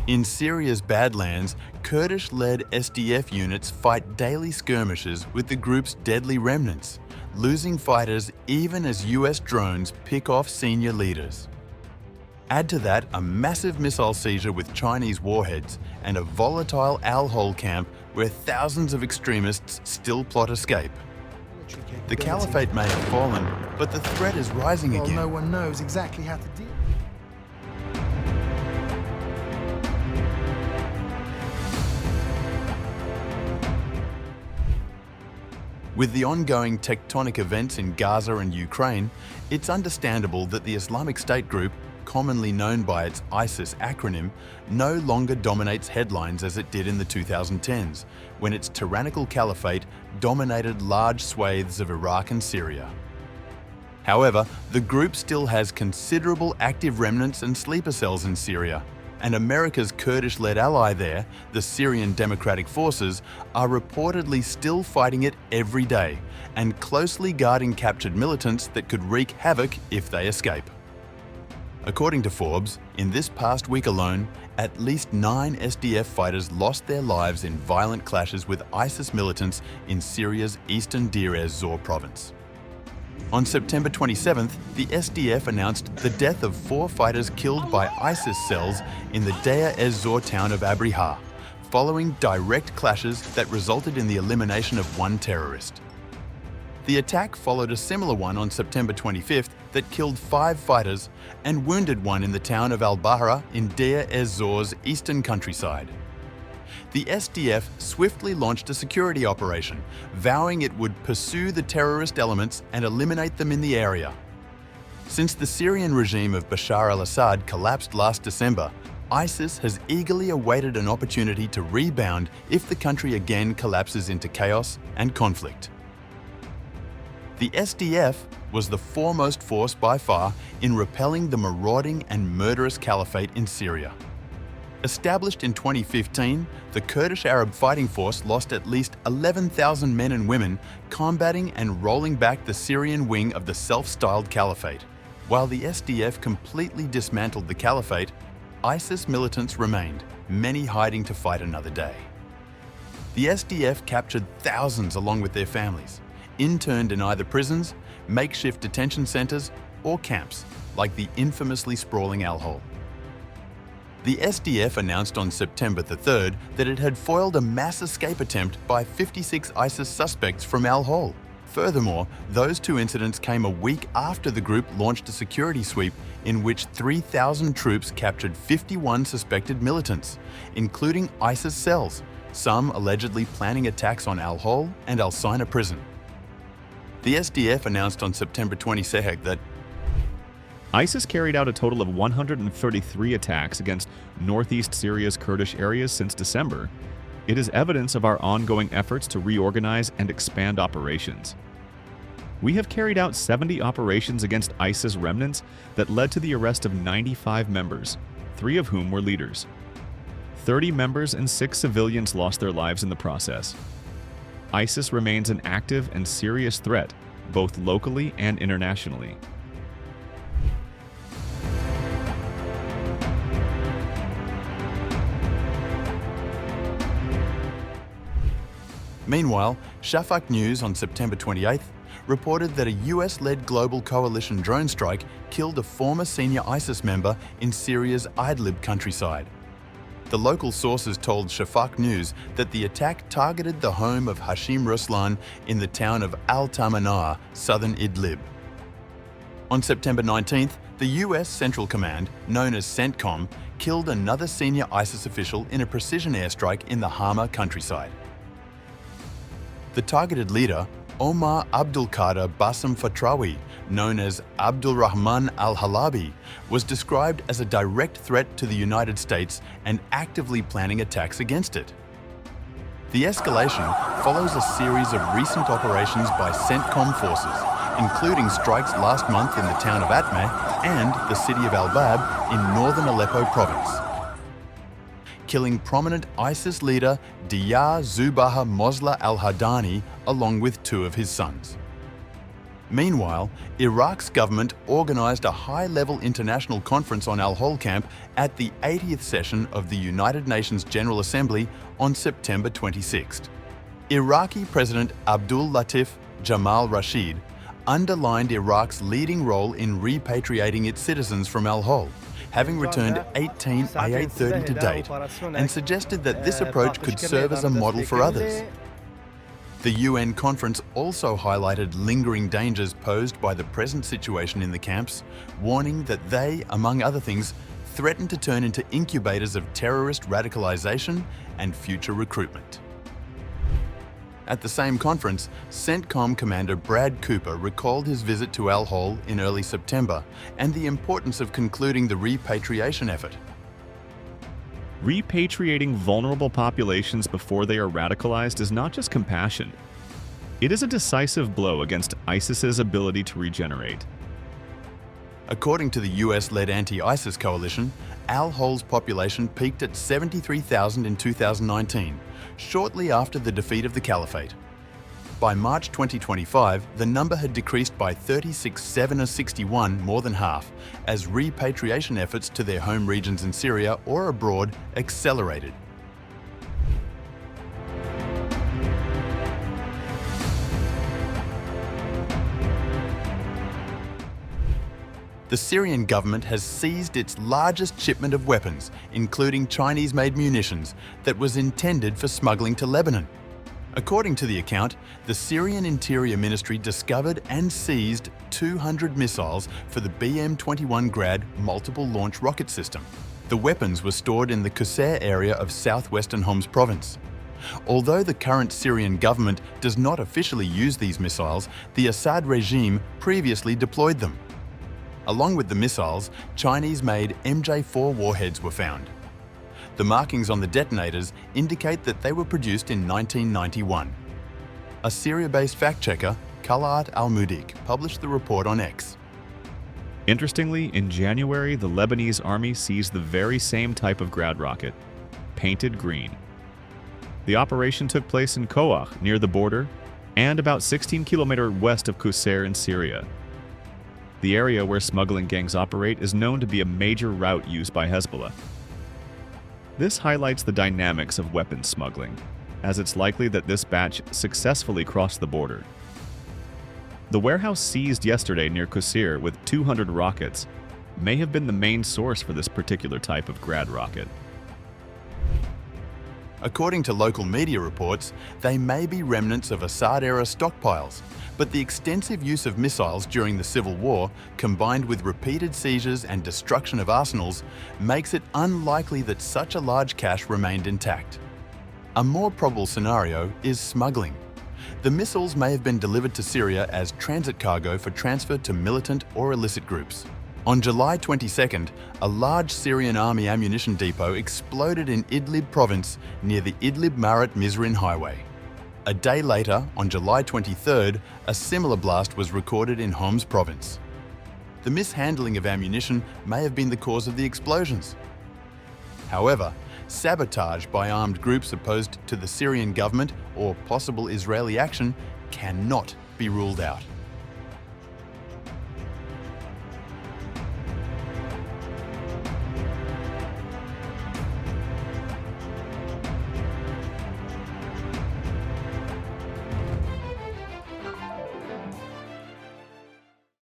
In Syria's Badlands, Kurdish-led SDF units fight daily skirmishes with the group's deadly remnants, losing fighters even as US drones pick off senior leaders. Add to that a massive missile seizure with Chinese warheads and a volatile al-Hol camp where thousands of extremists still plot escape. The caliphate may have fallen, but the threat is rising again. No one knows exactly how to deal. With the ongoing tectonic events in Gaza and Ukraine, it's understandable that the Islamic State group, commonly known by its ISIS acronym, no longer dominates headlines as it did in the 2010s, when its tyrannical caliphate dominated large swathes of Iraq and Syria. However, the group still has considerable active remnants and sleeper cells in Syria, and America's Kurdish-led ally there, the Syrian Democratic Forces, are reportedly still fighting it every day and closely guarding captured militants that could wreak havoc if they escape. According to Forbes, in this past week alone, at least 9 SDF fighters lost their lives in violent clashes with ISIS militants in Syria's eastern Deir ez-Zor province. On September 27th, the SDF announced the death of 4 fighters killed by ISIS cells in the Deir ez-Zor town of Abriha, following direct clashes that resulted in the elimination of 1 terrorist. The attack followed a similar one on September 25th that killed 5 fighters and wounded 1 in the town of al-Bahra in Deir ez-Zor's eastern countryside. The SDF swiftly launched a security operation, vowing it would pursue the terrorist elements and eliminate them in the area. Since the Syrian regime of Bashar al-Assad collapsed last December, ISIS has eagerly awaited an opportunity to rebound if the country again collapses into chaos and conflict. The SDF was the foremost force by far in repelling the marauding and murderous caliphate in Syria. Established in 2015, the Kurdish Arab Fighting Force lost at least 11,000 men and women combating and rolling back the Syrian wing of the self-styled caliphate. While the SDF completely dismantled the caliphate, ISIS militants remained, many hiding to fight another day. The SDF captured thousands along with their families, interned in either prisons, makeshift detention centers, or camps, like the infamously sprawling al-Hol. The SDF announced on September the 3rd that it had foiled a mass escape attempt by 56 ISIS suspects from al-Hol. Furthermore, those 2 incidents came a week after the group launched a security sweep in which 3,000 troops captured 51 suspected militants, including ISIS cells, some allegedly planning attacks on al-Hol and al-Sina prison. The SDF announced on September 22nd that ISIS carried out a total of 133 attacks against northeast Syria's Kurdish areas since December. It is evidence of our ongoing efforts to reorganize and expand operations. We have carried out 70 operations against ISIS remnants that led to the arrest of 95 members, 3 of whom were leaders. 30 members and 6 civilians lost their lives in the process. ISIS remains an active and serious threat, both locally and internationally. Meanwhile, Shafaq News on September 28th reported that a US-led global coalition drone strike killed a former senior ISIS member in Syria's Idlib countryside. The local sources told Shafaq News that the attack targeted the home of Hashim Ruslan in the town of Al-Tamanah, southern Idlib. On September 19th, the US Central Command, known as CENTCOM, killed another senior ISIS official in a precision airstrike in the Hama countryside. The targeted leader, Omar Abdulqader Bassam Fattrawi, known as Abdulrahman al-Halabi, was described as a direct threat to the United States and actively planning attacks against it. The escalation follows a series of recent operations by CENTCOM forces, including strikes last month in the town of Atmeh and the city of Al-Bab in northern Aleppo province, killing prominent ISIS leader Deir Zubaha Mosla al-Hadani along with 2 of his sons. Meanwhile, Iraq's government organized a high-level international conference on al-Hol camp at the 80th session of the United Nations General Assembly on September 26th. Iraqi President Abdul Latif Jamal Rashid underlined Iraq's leading role in repatriating its citizens from al-Hol, having returned 18 IA-30 to date, and suggested that this approach could serve as a model for others. The UN conference also highlighted lingering dangers posed by the present situation in the camps, warning that they, among other things, threaten to turn into incubators of terrorist radicalization and future recruitment. At the same conference, CENTCOM Commander Brad Cooper recalled his visit to al-Hol in early September and the importance of concluding the repatriation effort. Repatriating vulnerable populations before they are radicalized is not just compassion. It is a decisive blow against ISIS's ability to regenerate. According to the US-led anti-ISIS coalition, al-Hol's population peaked at 73,000 in 2019, shortly after the defeat of the caliphate. By March 2025, the number had decreased by 36,761, more than half, as repatriation efforts to their home regions in Syria or abroad accelerated. The Syrian government has seized its largest shipment of weapons, including Chinese-made munitions, that was intended for smuggling to Lebanon. According to the account, the Syrian Interior Ministry discovered and seized 200 missiles for the BM-21 Grad multiple launch rocket system. The weapons were stored in the Qussair area of southwestern Homs province. Although the current Syrian government does not officially use these missiles, the Assad regime previously deployed them. Along with the missiles, Chinese-made MJ-4 warheads were found. The markings on the detonators indicate that they were produced in 1991. A Syria-based fact-checker, Kalaat al-Mudik, published the report on X. Interestingly, in January, the Lebanese army seized the very same type of Grad rocket, painted green. The operation took place in Khoach, near the border, and about 16 kilometers west of Qussair in Syria. The area where smuggling gangs operate is known to be a major route used by Hezbollah. This highlights the dynamics of weapons smuggling, as it's likely that this batch successfully crossed the border. The warehouse seized yesterday near Qussair with 200 rockets may have been the main source for this particular type of Grad rocket. According to local media reports, they may be remnants of Assad-era stockpiles, but the extensive use of missiles during the civil war, combined with repeated seizures and destruction of arsenals, makes it unlikely that such a large cache remained intact. A more probable scenario is smuggling. The missiles may have been delivered to Syria as transit cargo for transfer to militant or illicit groups. On July 22nd, a large Syrian army ammunition depot exploded in Idlib province near the Idlib-Marat-Mizrin highway. A day later, on July 23rd, a similar blast was recorded in Homs province. The mishandling of ammunition may have been the cause of the explosions. However, sabotage by armed groups opposed to the Syrian government or possible Israeli action cannot be ruled out.